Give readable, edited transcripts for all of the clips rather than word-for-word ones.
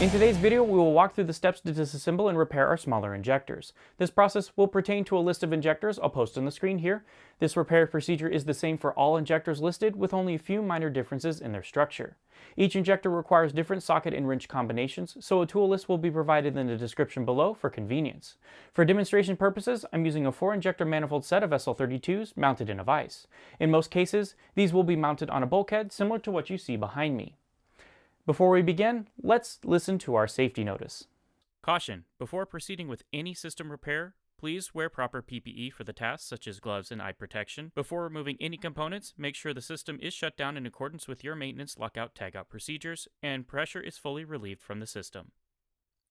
In today's video, we will walk through the steps to disassemble and repair our smaller injectors. This process will pertain to a list of injectors I'll post on the screen here. This repair procedure is the same for all injectors listed, with only a few minor differences in their structure. Each injector requires different socket and wrench combinations, so a tool list will be provided in the description below for convenience. For demonstration purposes, I'm using a 4-injector manifold set of SL32s mounted in a vise. In most cases, these will be mounted on a bulkhead similar to what you see behind me. Before we begin, let's listen to our safety notice. Caution: before proceeding with any system repair, please wear proper PPE for the task, such as gloves and eye protection. Before removing any components, make sure the system is shut down in accordance with your maintenance lockout/tagout procedures, and pressure is fully relieved from the system.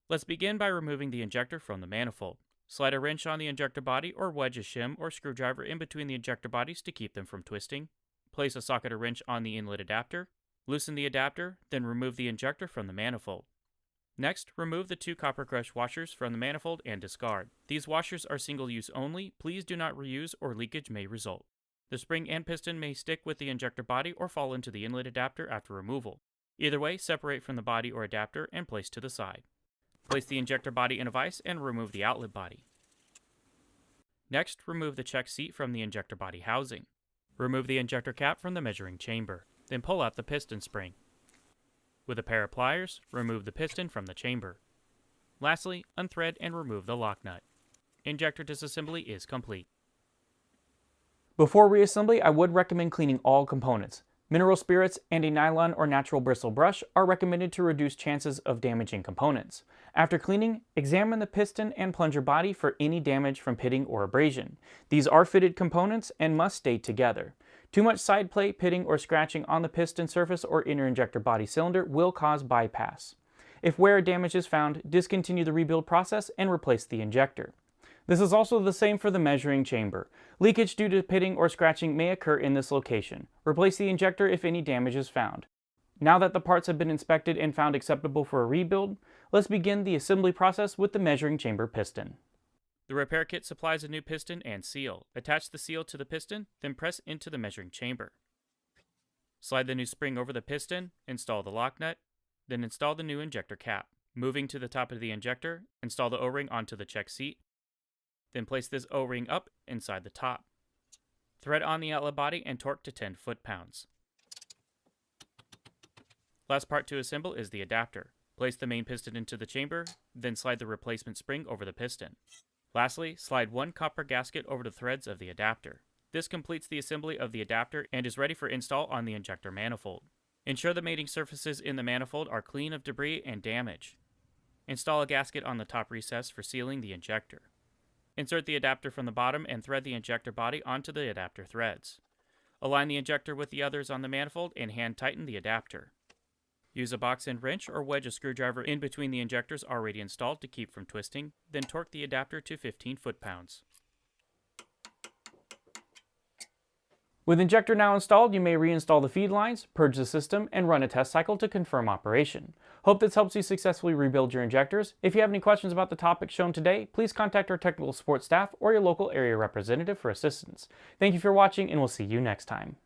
Let's begin by removing the injector from the manifold. Slide a wrench on the injector body or wedge a shim or screwdriver in between the injector bodies to keep them from twisting. Place a socket or wrench on the inlet adapter. Loosen the adapter, then remove the injector from the manifold. Next, remove the 2 copper crush washers from the manifold and discard. These washers are single-use only. Please do not reuse or leakage may result. The spring and piston may stick with the injector body or fall into the inlet adapter after removal. Either way, separate from the body or adapter and place to the side. Place the injector body in a vise and remove the outlet body. Next, remove the check seat from the injector body housing. Remove the injector cap from the measuring chamber. Then pull out the piston spring. With a pair of pliers, remove the piston from the chamber. Lastly, unthread and remove the lock nut. Injector disassembly is complete. Before reassembly, I would recommend cleaning all components. Mineral spirits and a nylon or natural bristle brush are recommended to reduce chances of damaging components. After cleaning, examine the piston and plunger body for any damage from pitting or abrasion. These are fitted components and must stay together. Too much side plate, pitting, or scratching on the piston surface or inner injector body cylinder will cause bypass. If wear or damage is found, discontinue the rebuild process and replace the injector. This is also the same for the measuring chamber. Leakage due to pitting or scratching may occur in this location. Replace the injector if any damage is found. Now that the parts have been inspected and found acceptable for a rebuild, let's begin the assembly process with the measuring chamber piston. The repair kit supplies a new piston and seal. Attach the seal to the piston, then press into the measuring chamber. Slide the new spring over the piston, install the lock nut, then install the new injector cap. Moving to the top of the injector, install the O-ring onto the check seat, then place this O-ring up inside the top. Thread on the outlet body and torque to 10 foot-pounds. Last part to assemble is the adapter. Place the main piston into the chamber, then slide the replacement spring over the piston. Lastly, slide 1 copper gasket over the threads of the adapter. This completes the assembly of the adapter and is ready for install on the injector manifold. Ensure the mating surfaces in the manifold are clean of debris and damage. Install a gasket on the top recess for sealing the injector. Insert the adapter from the bottom and thread the injector body onto the adapter threads. Align the injector with the others on the manifold and hand tighten the adapter. Use a box end wrench or wedge a screwdriver in between the injectors already installed to keep from twisting, then torque the adapter to 15 foot-pounds. With injector now installed, you may reinstall the feed lines, purge the system, and run a test cycle to confirm operation. Hope this helps you successfully rebuild your injectors. If you have any questions about the topic shown today, please contact our technical support staff or your local area representative for assistance. Thank you for watching, and we'll see you next time.